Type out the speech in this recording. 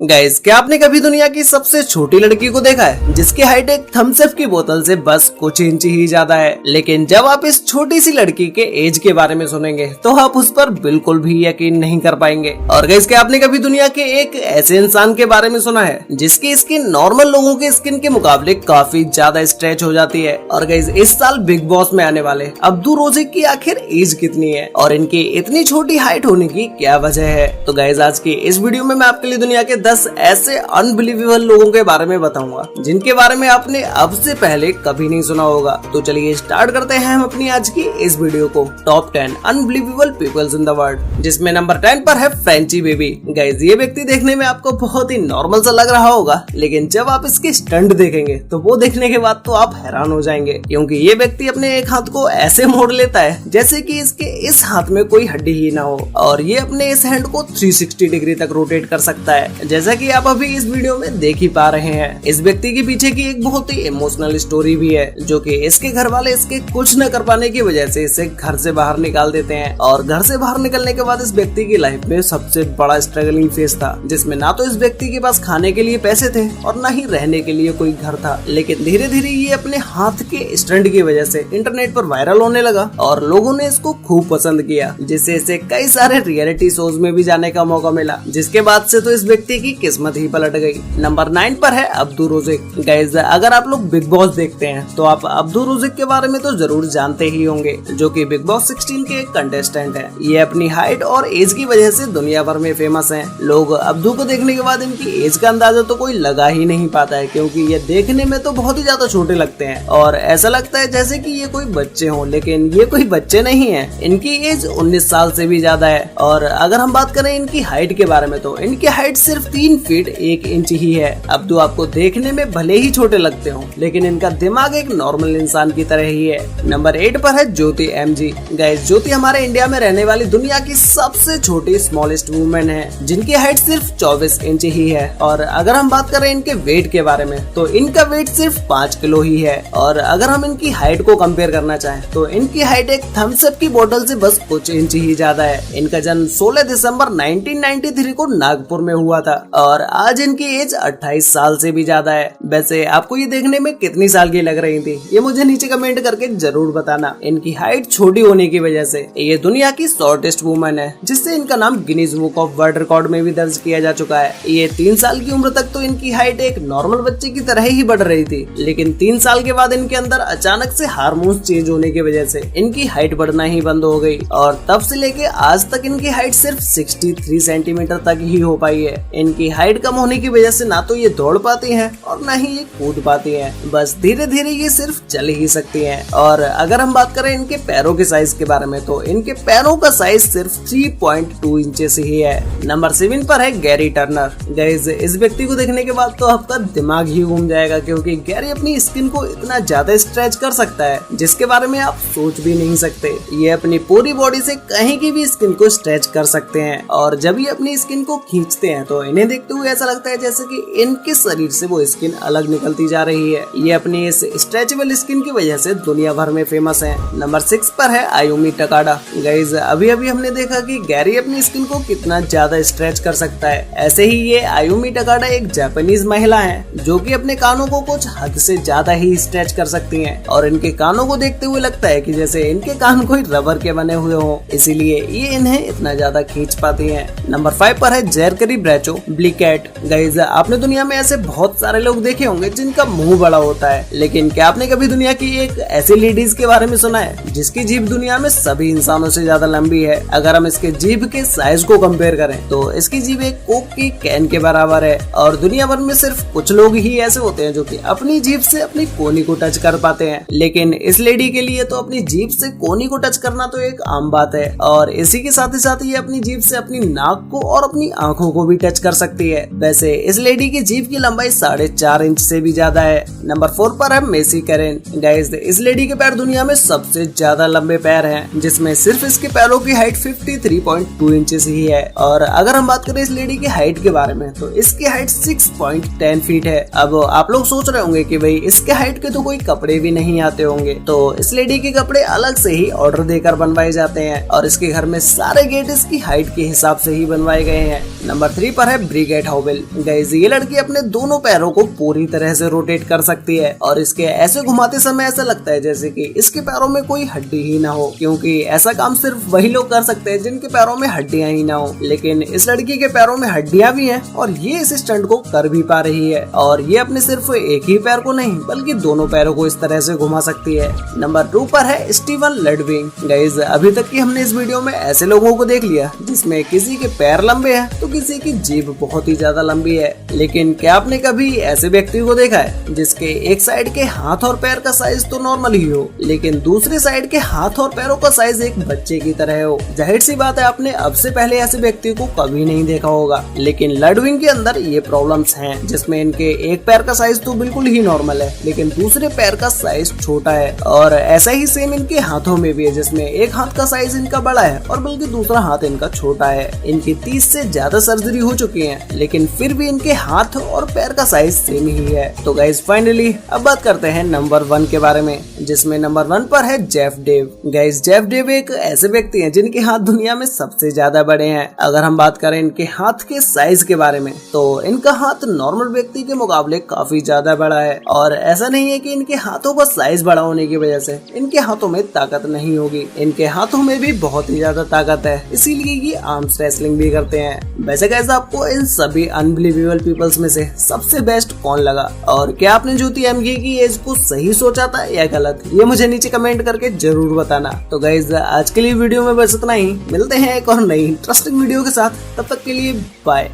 Guys, क्या आपने कभी दुनिया की सबसे छोटी लड़की को देखा है जिसकी हाइट एक थम्स अप की बोतल से बस कुछ इंच ही ज्यादा है। लेकिन जब आप इस छोटी सी लड़की के एज के बारे में सुनेंगे तो आप उस पर बिल्कुल भी यकीन नहीं कर पाएंगे। और गाइस, क्या आपने कभी दुनिया के एक ऐसे इंसान के बारे में सुना है जिसकी स्किन नॉर्मल लोगों के स्किन के मुकाबले काफी ज्यादा स्ट्रेच हो जाती है। और गाइस, इस साल बिग बॉस में आने वाले अब्दू रोज़िक की आखिर एज कितनी है और इनकी इतनी छोटी हाइट होने की क्या वजह है। तो गाइस, आज की इस वीडियो में मैं आपके लिए दुनिया के 10 ऐसे अनबिलीवेबल लोगों के बारे में बताऊंगा जिनके बारे में आपने अब से पहले कभी नहीं सुना होगा। तो चलिए स्टार्ट करते हैं हम अपनी आज की इस वीडियो को। Top 10 unbelievable peoples in the world, जिसमें नंबर 10 पर है फ्रेंची बेबी। गाइस, ये व्यक्ति देखने में आपको बहुत ही नॉर्मल सा लग रहा होगा, लेकिन जब आप इसके स्टंट देखेंगे तो वो देखने के बाद तो आप हैरान हो जाएंगे, क्योंकि ये व्यक्ति अपने एक हाथ को ऐसे मोड़ लेता है जैसे कि इसके इस हाथ में कोई हड्डी ही ना हो, और ये अपने इस हैंड को 360 डिग्री तक रोटेट कर सकता है, जैसा कि आप अभी इस वीडियो में देख ही पा रहे हैं। इस व्यक्ति के पीछे की एक बहुत ही इमोशनल स्टोरी भी है, जो कि इसके घर वाले इसके कुछ न कर पाने की वजह से इसे घर से बाहर निकाल देते हैं। और घर से बाहर निकलने के बाद इस व्यक्ति की लाइफ में सबसे बड़ा स्ट्रगलिंग फेज था, जिसमें ना तो इस व्यक्ति के पास खाने के लिए पैसे थे और ना ही रहने के लिए कोई घर था। लेकिन धीरे धीरे ये अपने हाथ के स्टंट की वजह से इंटरनेट पर वायरल होने लगा और लोगों ने इसको खूब पसंद किया, जिससे इसे कई सारे रियलिटी शोज में भी जाने का मौका मिला, जिसके बाद से तो इस व्यक्ति की किस्मत ही पलट गई। नंबर 9 पर है अब्दू रोज़िक। गाइस, अगर आप लोग बिग बॉस देखते हैं तो आप अब्दू रोज़िक के बारे में तो जरूर जानते ही होंगे, जो कि बिग बॉस 16 के एक कंटेस्टेंट है। ये अपनी हाइट और एज की वजह से दुनिया भर में फेमस हैं। लोग अब्दू को देखने के बाद इनकी एज का अंदाजा तो कोई लगा ही नहीं पाता है, क्योंकि ये देखने में तो बहुत ही ज्यादा छोटे लगते हैं और ऐसा लगता है जैसे कि ये कोई बच्चे हों, लेकिन ये कोई बच्चे नहीं है। इनकी एज 19 साल से भी ज्यादा है। और अगर हम बात करें इनकी हाइट के बारे में तो इनकी हाइट सिर्फ 3 फीट 1 इंच ही है। अब्दू आपको देखने में भले ही छोटे लगते हो, लेकिन इनका दिमाग एक नॉर्मल इंसान की तरह ही है। नंबर 8 पर है ज्योति एमजी। गाइस, ज्योति हमारे इंडिया में रहने वाली दुनिया की सबसे छोटी स्मॉलेस्ट वुमेन है, जिनकी हाइट सिर्फ 24 इंच ही है। और अगर हम बात करें इनके वेट के बारे में तो इनका वेट सिर्फ 5 किलो ही है। और अगर हम इनकी हाइट को कंपेयर करना चाहें तो इनकी हाइट एक थम्स अप की बोतल से बस कुछ इंच ही ज्यादा है। इनका जन्म 16 दिसंबर 1993 को नागपुर में हुआ था और आज इनकी एज 28 साल से भी ज्यादा है। वैसे आपको ये देखने में कितनी साल की लग रही थी, ये मुझे नीचे कमेंट करके जरूर बताना। इनकी हाइट छोटी होने की वजह से ये दुनिया की शॉर्टेस्ट वुमन है, जिससे इनका नाम Guinness book of world record में भी दर्ज किया जा चुका है। ये 3 साल की उम्र तक तो इनकी हाइट एक नॉर्मल बच्चे की तरह ही बढ़ रही थी, लेकिन 3 साल के बाद इनके अंदर अचानक से हार्मोन्स चेंज होने की वजह से इनकी हाइट बढ़ना ही बंद हो गई और तब से लेके आज तक इनकी हाइट सिर्फ 63 सेंटीमीटर तक ही हो पाई है। इनकी हाइट कम होने की वजह से ना तो ये दौड़ पाती हैं और ना ही ये कूद पाती हैं, बस धीरे धीरे ये सिर्फ चल ही सकती हैं। और अगर हम बात करें इनके पैरों के साइज के बारे में तो इनके पैरों का साइज सिर्फ 3.2 इंचेस ही है। नंबर 7 पर है गैरी टर्नर। गाइस, इस व्यक्ति को देखने के बाद तो आपका दिमाग ही घूम जाएगा, क्योंकि गैरी अपनी स्किन को इतना ज्यादा स्ट्रेच कर सकता है जिसके बारे में आप सोच भी नहीं सकते। ये अपनी पूरी बॉडी से कहीं की भी स्किन को स्ट्रेच कर सकते हैं और जब ये अपनी स्किन को खींचते हैं तो इन्हें देखते हुए ऐसा लगता है जैसे कि इनके शरीर से वो स्किन अलग निकलती जा रही है। ये अपनी इस स्ट्रेचेबल स्किन की वजह से दुनिया भर में फेमस है। नंबर 6 पर है आयुमी टकाडा। गाइस, अभी अभी हमने देखा कि गैरी अपनी स्किन को कितना ज्यादा स्ट्रेच कर सकता है। ऐसे ही ये आयुमी टकाडा एक जापानीज महिला है, जो कि अपने कानों को कुछ हद से ज्यादा ही स्ट्रेच कर सकती हैं और इनके कानों को देखते हुए लगता है कि जैसे इनके कान कोई रबर के बने हुए हों, इसीलिए ये इन्हें इतना ज्यादा खींच पाती हैं। नंबर 5 पर है जेरकरी ब्रेचो ब्लिकैट। गाइस, आपने दुनिया में ऐसे बहुत सारे लोग देखे होंगे जिनका मुंह बड़ा होता है, लेकिन क्या आपने कभी दुनिया की एक ऐसी लेडीज के बारे में सुना है जिसकी जीभ दुनिया में सभी इंसानों से ज्यादा लंबी है। अगर हम इसके जीभ के साइज को कंपेयर करें तो इसकी जीभ एक कोक की कैन के बराबर है। और दुनिया भर में सिर्फ कुछ लोग ही ऐसे होते हैं जो कि अपनी जीभ से अपनी कोनी को टच कर पाते हैं, लेकिन इस लेडी के लिए तो अपनी जीभ से कोनी को टच करना तो एक आम बात है। और इसी के साथ ही ये अपनी जीभ से अपनी नाक को और अपनी आंखों को भी टच कर सकती है। वैसे इस लेडी की जीभ की लंबाई 4.5 इंच से भी ज्यादा है। नंबर 4 पर है मेसी कैरेन। गाइस, इस लेडी के पैर दुनिया में सबसे ज्यादा लंबे पैर हैं, जिसमें सिर्फ इसके पैरों की हाइट 53.2 इंचेस ही है। और अगर हम बात करें इस लेडी की हाइट के बारे में तो इसकी हाइट 6.10 फीट है। अब आप लोग सोच रहे होंगे कि भाई इसके हाइट के तो कोई कपड़े भी नहीं आते होंगे, तो इस लेडी के कपड़े अलग से ही ऑर्डर देकर बनवाए जाते हैं और इसके घर में सारे गेट इसकी हाइट के हिसाब से ही बनवाए गए हैं। नंबर 3 पर है ब्रिगेट हॉवेल। गाइस ये लड़की अपने दोनों पैरों को पूरी तरह से रोटेट कर सकती है और इसके ऐसे घुमाते समय ऐसा लगता है जैसे कि इसके पैरों में कोई हड्डी ही ना हो, क्योंकि ऐसा काम सिर्फ वही लोग कर सकते हैं जिनके पैरों में हड्डियां ही ना हो। लेकिन इस लड़की के पैरों में हड्डियां भी हैं और ये इस स्टंट को कर भी पा रही है, और ये अपने सिर्फ एक ही पैर को नहीं बल्कि दोनों पैरों को इस तरह से घुमा सकती है। नंबर 2 पर है स्टीवन लडविंग। गाइस अभी तक की हमने इस वीडियो में ऐसे लोगों को देख लिया जिसमें किसी के पैर लंबे हैं तो किसी की जीभ बहुत ही ज्यादा लंबी है, लेकिन क्या आपने कभी ऐसे व्यक्ति को देखा है जिसके एक साइड के हाथ और पैर का साइज तो नॉर्मल ही हो लेकिन दूसरे साइड के हाथ और पैरों का साइज एक बच्चे की तरह हो? जाहिर सी बात है आपने अब से पहले ऐसे व्यक्ति को कभी नहीं देखा होगा, लेकिन लडविंग के अंदर ये प्रॉब्लम्स हैं जिसमें इनके एक पैर का साइज तो बिल्कुल ही नॉर्मल है लेकिन दूसरे पैर का साइज छोटा है, और ऐसा ही सेम इनके हाथों में भी है जिसमें एक हाथ का साइज इनका बड़ा है और बल्कि दूसरा हाथ इनका छोटा है। इनकी 30 से ज्यादा सर्जरी हो चुकी है लेकिन फिर भी इनके हाथ और पैर का साइज सेम ही है। तो गाइस फाइनली अब बात करते हैं नंबर 1 के बारे में, जिसमें नंबर 1 पर है Jeff Dave. Guys Jeff Dave एक ऐसे व्यक्ति हैं जिनके हाथ दुनिया में सबसे ज्यादा बड़े हैं। अगर हम बात करें इनके हाथ के साइज के बारे में तो इनका हाथ नॉर्मल व्यक्ति के मुकाबले काफी ज्यादा बड़ा है, और ऐसा नहीं है कि इनके हाथों का साइज बड़ा होने की वजह से इनके हाथों में ताकत नहीं होगी। इनके हाथों में भी बहुत ही ज्यादा ताकत है, इसीलिए ये आर्म्स रेसलिंग भी करते हैं। वैसे गाइस आपको इन सभी अनबिलीवेबल पीपल्स में से सबसे बेस्ट कौन लगा, और क्या आपने ज्योति एमके की एज को सही सोचा था या गलत, ये मुझे नीचे कमेंट करके जरूर बताना। तो गाइस आज के लिए वीडियो में बस इतना ही, मिलते हैं एक और नई इंटरेस्टिंग वीडियो के साथ, तब तक के लिए बाय।